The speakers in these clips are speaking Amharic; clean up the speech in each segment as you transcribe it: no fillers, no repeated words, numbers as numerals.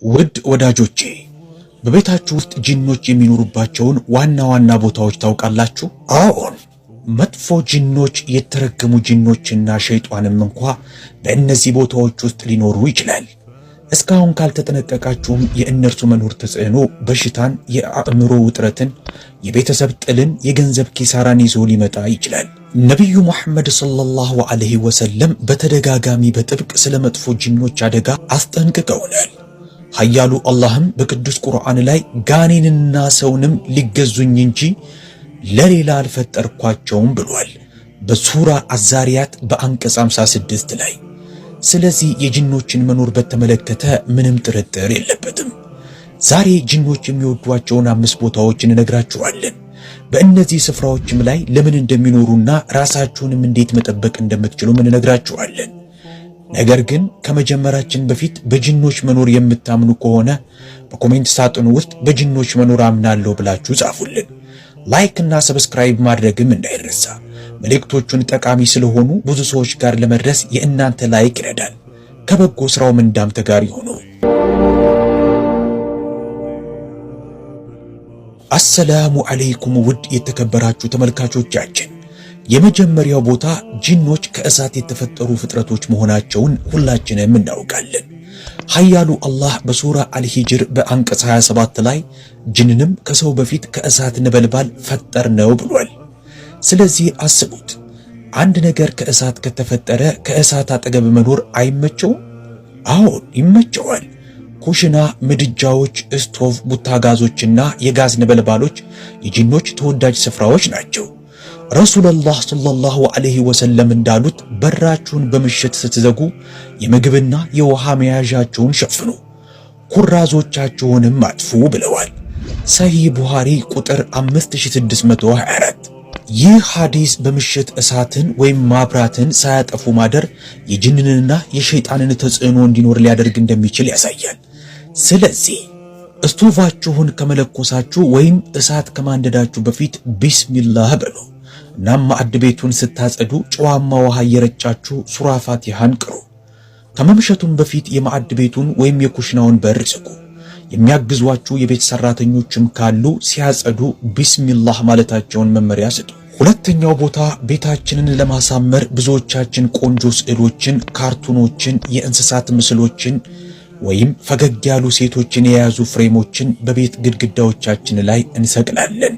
ውድ ወዳጆቼ በቤታችሁ ውስጥ ጂኖች የሚኖሩባቸውን ዋና ዋና ቦታዎች ታውቃላችሁ? አዎን፣ መጥፎ ጂኖች፣ የተረገሙ ጂኖችና ሸይጣንም እንኳ በእነዚህ ቦታዎች ውስጥ ሊኖሩ ይችላል። እስካሁን ካልተጠነቀቃችሁም የእነርሱ መኖር ተጽዕኖ በሽታን፣ የአእምሮ ውጥረትን፣ የቤተሰብ ጥልን፣ የገንዘብ ኪሳራን ይዞ ሊመጣ ይችላል። ነቢዩ ሙሐመድ ሰለላሁ ዐለይሂ ወሰለም በተደጋጋሚ በጥብቅ ስለ መጥፎ ጂኖች አደጋ አስጠንቅቀውናል። ኃያሉ አላህም በቅዱስ ቁርአን ላይ ጋኔንና ሰውንም ሊገዙኝ እንጂ ለሌላ አልፈጠርኳቸውም ብሏል፣ በሱራ አዛሪያት በአንቀጽ 56 ላይ። ስለዚህ የጂኖችን መኖር በተመለከተ ምንም ጥርጥር የለበትም። ዛሬ ጂኖች የሚወዷቸውን 5 ቦታዎች እንነግራችኋለን። በእነዚህ ስፍራዎችም ላይ ለምን እንደሚኖሩና ራሳችሁንም እንዴት መጠበቅ እንደምትችሉም እንነግራችኋለን። ነገር ግን ከመጀመራችን በፊት በጂኖች መኖር የምታምኑ ከሆነ በኮሜንት ሳጥኑ ውስጥ በጂኖች መኖር አምናለሁ ብላችሁ ጻፉልን። ላይክ እና ሰብስክራይብ ማድረግም እንዳይረሳ። መልእክቶቹን ጠቃሚ ስለሆኑ ብዙ ሰዎች ጋር ለመድረስ የእናንተ ላይክ ይረዳል። ከበጎ ስራው ምንዳም ተጋሪ ሆኖ አሰላሙ አለይኩም ውድ የተከበራችሁ ተመልካቾቻችን፣ የመጀመሪያው ቦታ ጂኖች ከእሳት የተፈጠሩ ፍጥረቶች መሆናቸውን ሁላችንም እናውቃለን። ኃያሉ አላህ በሱራ አልሂጅር በአንቀጽ 27 ላይ ጂንንም ከሰው በፊት ከእሳት ነበልባል ፈጠርነው ብሏል። ስለዚህ አስቡት፣ አንድ ነገር ከእሳት ከተፈጠረ ከእሳት አጠገብ መኖር አይመቸውም? አዎን ይመቸዋል። ኩሽና፣ ምድጃዎች፣ ስቶቭ፣ ቡታጋዞችና የጋዝ ነበልባሎች የጂኖች ተወዳጅ ስፍራዎች ናቸው። ረሱላህ ሰለላሁ ዐለይሂ ወሰለም እንዳሉት በራችሁን በምሽት ስትዘጉ የምግብና የውሃ መያዣችሁን ሸፍኑ፣ ኩራዞቻችሁንም አጥፉ ብለዋል። ሰሂህ ቡኻሪ ቁጥር 5624። ይህ ሐዲስ በምሽት እሳትን ወይም ማብራትን ሳያጠፉ ማደር የጂንንና የሸይጣንን ተጽዕኖ እንዲኖር ሊያደርግ እንደሚችል ያሳያል። ስለዚህ እስቶቫችሁን ከመለኮሳችሁ ወይም እሳት ከማንደዳችሁ በፊት ቢስሚላህ በሉ። እናም ማዕድ ቤቱን ስታጸዱ ጨዋማ ውሃ እየረጫችሁ ሱራ ፋቲሃን ቅሩ። ከመምሸቱም በፊት የማዕድ ቤቱን ወይም የኩሽናውን በር ዝጉ። የሚያግዟችሁ የቤት ሰራተኞችም ካሉ ሲያጸዱ ቢስሚላህ ማለታቸውን መመሪያ ስጡ። ሁለተኛው ቦታ ቤታችንን ለማሳመር ብዙዎቻችን ቆንጆ ስዕሎችን፣ ካርቱኖችን፣ የእንስሳት ምስሎችን ወይም ፈገግ ያሉ ሴቶችን የያዙ ፍሬሞችን በቤት ግድግዳዎቻችን ላይ እንሰቅላለን።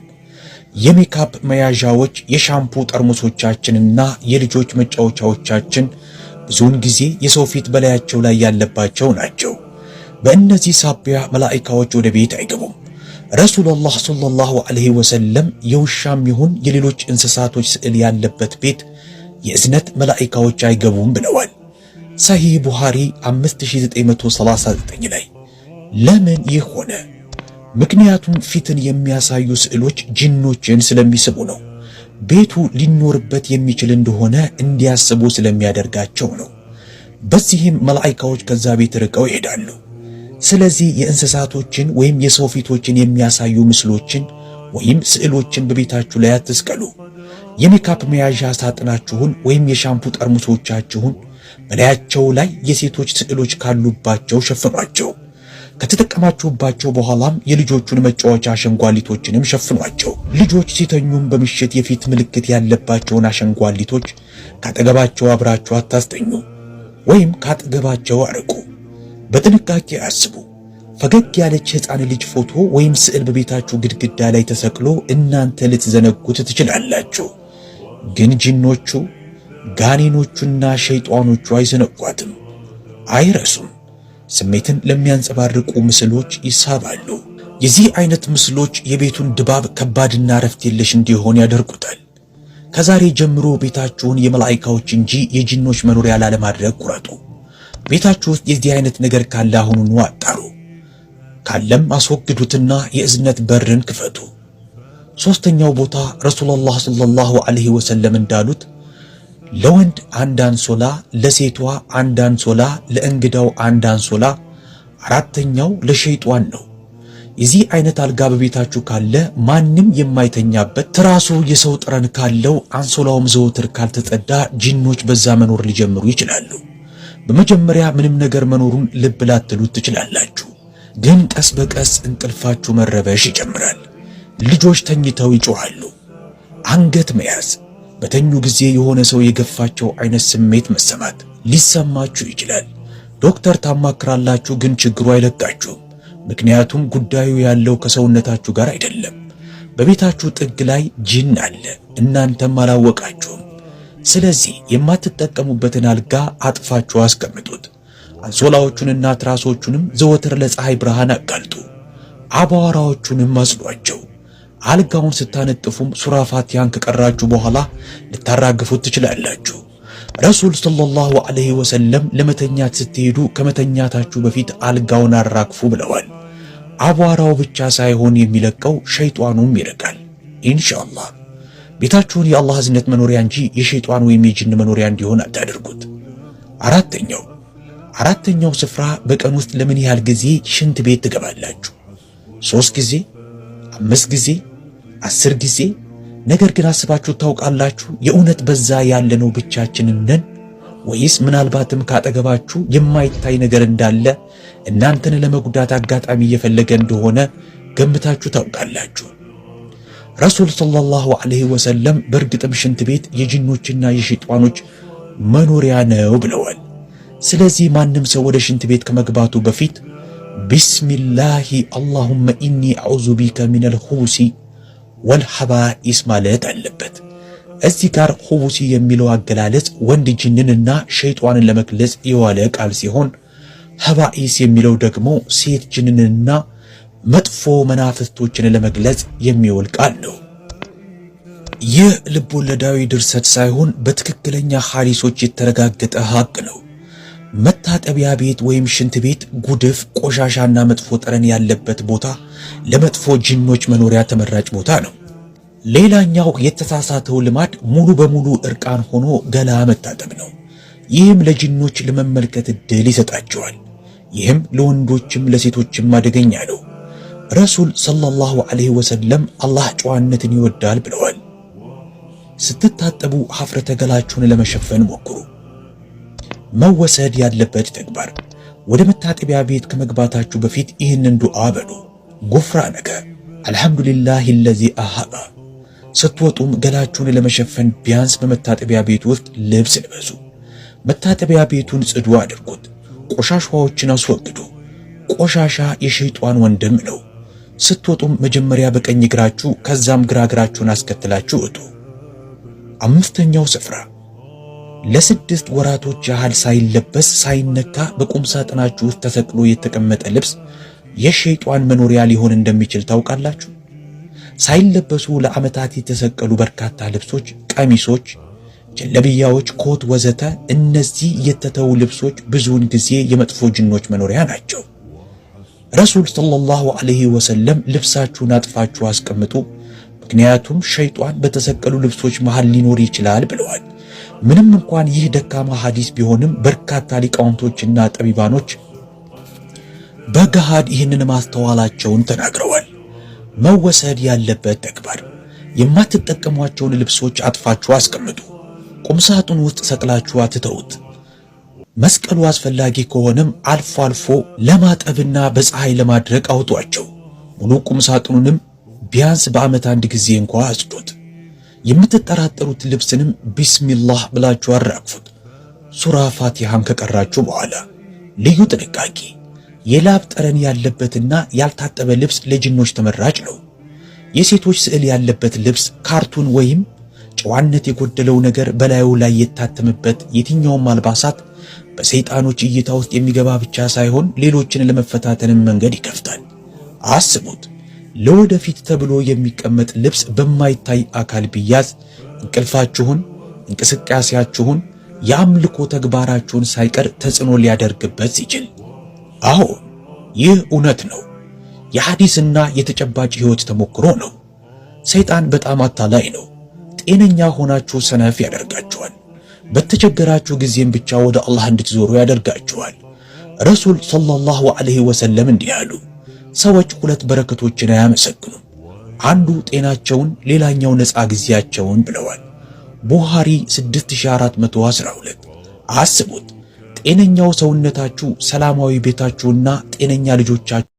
የሜካፕ መያዣዎች፣ የሻምፑ ጠርሙሶቻችንና የልጆች መጫወቻዎቻችን ብዙውን ጊዜ የሰው ፊት በላያቸው ላይ ያለባቸው ናቸው። በእነዚህ ሳቢያ መላእክቶች ወደ ቤት አይገቡም። ረሱላህ ሰለላሁ ዐለይሂ ወሰለም የውሻም ይሁን የሌሎች እንስሳቶች ስዕል ያለበት ቤት የእዝነት መላእክቶች አይገቡም ብለዋል። ሰሂህ ቡኻሪ 5939 ላይ። ለምን ይህ ሆነ? ምክንያቱም ፊትን የሚያሳዩ ስዕሎች ጂኖችን ስለሚስቡ ነው። ቤቱ ሊኖርበት የሚችል እንደሆነ እንዲያስቡ ስለሚያደርጋቸው ነው። በዚህም መላእክቶች ከዛ ቤት ርቀው ይሄዳሉ። ስለዚህ የእንስሳቶችን ወይም የሰው ፊቶችን የሚያሳዩ ምስሎችን ወይም ስዕሎችን በቤታችሁ ላይ አትስቀሉ። የሜካፕ መያዣ ሳጥናችሁን ወይም የሻምፑ ጠርሙሶቻችሁን በላያቸው ላይ የሴቶች ስዕሎች ካሉባቸው ሸፍኗቸው። ከተጠቀማችሁባቸው በኋላም የልጆቹን መጫወቻ አሸንጓሊቶችንም ሸፍኗቸው። ልጆች ሲተኙም በምሽት የፊት ምልክት ያለባቸውን አሸንጓሊቶች ካጠገባቸው አብራችሁ አታስተኙ ወይም ካጠገባቸው አርቁ። በጥንቃቄ አስቡ። ፈገግ ያለች ሕፃን ልጅ ፎቶ ወይም ስዕል በቤታችሁ ግድግዳ ላይ ተሰቅሎ እናንተ ልትዘነጉት ትችላላችሁ። ግን ጂኖቹ፣ ጋኔኖቹና ሸይጣኖቹ አይዘነጓትም፣ አይረሱም። ስሜትን ለሚያንጸባርቁ ምስሎች ይሳባሉ። የዚህ አይነት ምስሎች የቤቱን ድባብ ከባድና ረፍት የለሽ እንዲሆን ያደርጉታል። ከዛሬ ጀምሮ ቤታችሁን የመላእክቶች እንጂ የጂኖች መኖሪያ ላለማድረግ ቁረጡ። ቤታችሁ ውስጥ የዚህ አይነት ነገር ካለ አሁኑኑ አጣሩ። ካለም አስወግዱትና የእዝነት በርን ክፈቱ። ሶስተኛው ቦታ ረሱላህ ሰለላሁ ዐለይሂ ወሰለም እንዳሉት ለወንድ አንድ አንሶላ፣ ለሴቷ አንድ አንሶላ፣ ለእንግዳው አንድ አንሶላ፣ አራተኛው ለሸይጣን ነው። የዚህ አይነት አልጋ በቤታችሁ ካለ ማንም የማይተኛበት ትራሱ የሰው ጠረን ካለው አንሶላውም ዘወትር ካልተጸዳ ጂኖች በዛ መኖር ሊጀምሩ ይችላሉ። በመጀመሪያ ምንም ነገር መኖሩን ልብ ላትሉት ትችላላችሁ። ግን ቀስ በቀስ እንቅልፋችሁ መረበሽ ይጀምራል። ልጆች ተኝተው ይጮሃሉ። አንገት መያዝ፣ በተኙ ጊዜ የሆነ ሰው የገፋቸው አይነት ስሜት መሰማት ሊሰማችሁ ይችላል። ዶክተር ታማክራላችሁ፣ ግን ችግሩ አይለቃችሁም። ምክንያቱም ጉዳዩ ያለው ከሰውነታችሁ ጋር አይደለም። በቤታችሁ ጥግ ላይ ጂን አለ፣ እናንተም አላወቃችሁም። ስለዚህ የማትጠቀሙበትን አልጋ አጥፋችሁ አስቀምጡት። አንሶላዎቹንና ትራሶቹንም ዘወትር ለፀሐይ ብርሃን አጋልጡ። አቧራዎቹንም አጽዷቸው። አልጋውን ስታነጥፉም ሱራ ፋቲሃን ከቀራችሁ በኋላ ልታራግፉት ትችላላችሁ። ረሱል ሰለላሁ ዐለይሂ ወሰለም ለመተኛት ስትሄዱ ከመተኛታችሁ በፊት አልጋውን አራግፉ ብለዋል። አቧራው ብቻ ሳይሆን የሚለቀው ሸይጣኑም ይርቃል ኢንሻአላህ። ቤታችሁን የአላህ እዝነት መኖሪያ እንጂ የሸይጣን ወይም የጂን መኖሪያ እንዲሆን አታድርጉት። አራተኛው ስፍራ በቀን ውስጥ ለምን ያህል ጊዜ ሽንት ቤት ትገባላችሁ? 3 ጊዜ፣ 5 ጊዜ፣ 10 ጊዜ? ነገር ግን አስባችሁ ታውቃላችሁ? የእውነት በዛ ያለነው ብቻችንን ነን ወይስ ምናልባትም ካጠገባችሁ የማይታይ ነገር እንዳለ እናንተን ለመጉዳት አጋጣሚ እየፈለገ እንደሆነ ገምታችሁ ታውቃላችሁ? ረሱል ሰለላሁ ዐለይሂ ወሰለም በእርግጥም ሽንት ቤት የጂኖችና የሸይጣኖች መኖሪያ ነው ብለዋል። ስለዚህ ማንም ሰው ወደ ሽንት ቤት ከመግባቱ በፊት ቢስሚላሂ አላሁመ ኢኒ አዑዙ ቢከ ሚነል ኹቡሲ ወልሐባኢስ ማለት አለበት። እዚህ ጋር ኹቡሲ የሚለው አገላለጽ ወንድ ጂንንና ሸይጣንን ለመግለጽ የዋለ ቃል ሲሆን ሐባኢስ የሚለው ደግሞ ሴት ጂንንና መጥፎ መናፍስቶችን ለመግለጽ የሚውል ቃል ነው። ይህ ልቦለዳዊ ድርሰት ሳይሆን በትክክለኛ ሐዲሶች የተረጋገጠ ሐቅ ነው። መታጠቢያ ቤት ወይም ሽንት ቤት ጉድፍ፣ ቆሻሻና መጥፎ ጠረን ያለበት ቦታ ለመጥፎ ጂኖች መኖሪያ ተመራጭ ቦታ ነው። ሌላኛው የተሳሳተው ልማድ ሙሉ በሙሉ እርቃን ሆኖ ገላ መታጠብ ነው። ይህም ለጂኖች ለመመልከት እድል ይሰጣቸዋል። ይህም ለወንዶችም ለሴቶችም አደገኛ ነው። ረሱል ሰለላሁ ዐለይሂ ወሰለም አላህ ጨዋነትን ይወዳል ብለዋል። ስትታጠቡ ሀፍረተ ገላችሁን ለመሸፈን ሞክሩ። መወሰድ ያለበት ተግባር፣ ወደ መታጠቢያ ቤት ከመግባታችሁ በፊት ይህንን ዱዓ በሉ። ጉፍራነከ አልሐምዱሊላሂ ለዚ አሃባ። ስትወጡም ገላችሁን ለመሸፈን ቢያንስ በመታጠቢያ ቤት ውስጥ ልብስ ልበሱ። መታጠቢያ ቤቱን ጽዱ አድርጉት። ቆሻሻዎችን አስወግዱ። ቆሻሻ የሸይጣን ወንድም ነው። ስትወጡም መጀመሪያ በቀኝ እግራችሁ ከዛም ግራ እግራችሁን አስከትላችሁ እጡ። አምስተኛው ስፍራ ለ6 ወራቶች ያህል ሳይለበስ ሳይነካ በቁም ሳጥናችሁ ውስጥ ተሰቅሎ የተቀመጠ ልብስ የሸይጣን መኖሪያ ሊሆን እንደሚችል ታውቃላችሁ? ሳይለበሱ ለዓመታት የተሰቀሉ በርካታ ልብሶች፣ ቀሚሶች፣ ጀለብያዎች፣ ኮት ወዘተ፣ እነዚህ የተተው ልብሶች ብዙውን ጊዜ የመጥፎ ጂኖች መኖሪያ ናቸው። ረሱል ሰለላሁ ዐለይሂ ወሰለም ልብሳችሁን አጥፋችሁ አስቀምጡ፣ ምክንያቱም ሸይጣን በተሰቀሉ ልብሶች መሃል ሊኖር ይችላል ብለዋል። ምንም እንኳን ይህ ደካማ ሐዲስ ቢሆንም በርካታ ሊቃውንቶችና ጠቢባኖች በገሃድ ይህንን ማስተዋላቸውን ተናግረዋል። መወሰድ ያለበት ተግባር፣ የማትጠቀሟቸውን ልብሶች አጥፋችሁ አስቀምጡ። ቁምሳጥን ውስጥ ሰቅላችሁ አትተውት። መስቀሉ አስፈላጊ ከሆነም አልፎ አልፎ ለማጠብና በፀሐይ ለማድረቅ አውጧቸው። ሙሉ ቁምሳጥኑንም ቢያንስ በዓመት 1 ጊዜ እንኳ አጽዱት። የምትጠራጠሩት ልብስንም ቢስሚላህ ብላችሁ አራግፉት። ሱራ ፋቲሃን ከቀራችሁ በኋላ ልዩ ጥንቃቄ፣ የላብ ጠረን ያለበትና ያልታጠበ ልብስ ለጂኖች ተመራጭ ነው። የሴቶች ስዕል ያለበት ልብስ፣ ካርቱን ወይም ጨዋነት የጎደለው ነገር በላዩ ላይ የታተመበት የትኛውም አልባሳት በሰይጣኖች እይታ ውስጥ የሚገባ ብቻ ሳይሆን ሌሎችን ለመፈታተንም መንገድ ይከፍታል። አስቡት፣ ለወደፊት ተብሎ የሚቀመጥ ልብስ በማይታይ አካል ቢያዝ እንቅልፋችሁን፣ እንቅስቃሴያችሁን፣ የአምልኮ ተግባራችሁን ሳይቀር ተጽዕኖ ሊያደርግበት ሲችል። አዎ ይህ እውነት ነው። የሐዲስና የተጨባጭ ሕይወት ተሞክሮ ነው። ሰይጣን በጣም አታላይ ነው። ጤነኛ ሆናችሁ ሰነፍ ያደርጋችኋል። በተቸገራችሁ ጊዜም ብቻ ወደ አላህ እንድትዞሩ ያደርጋችኋል። ረሱል ሰለላሁ ዐለይሂ ወሰለም እንዲህ አሉ፣ ሰዎች 2 በረከቶችን አያመሰግኑም፣ አንዱ ጤናቸውን፣ ሌላኛው ነፃ ጊዜያቸውን ብለዋል። ቡኻሪ 6412። አስቡት፣ ጤነኛው ሰውነታችሁ፣ ሰላማዊ ቤታችሁና ጤነኛ ልጆቻችሁ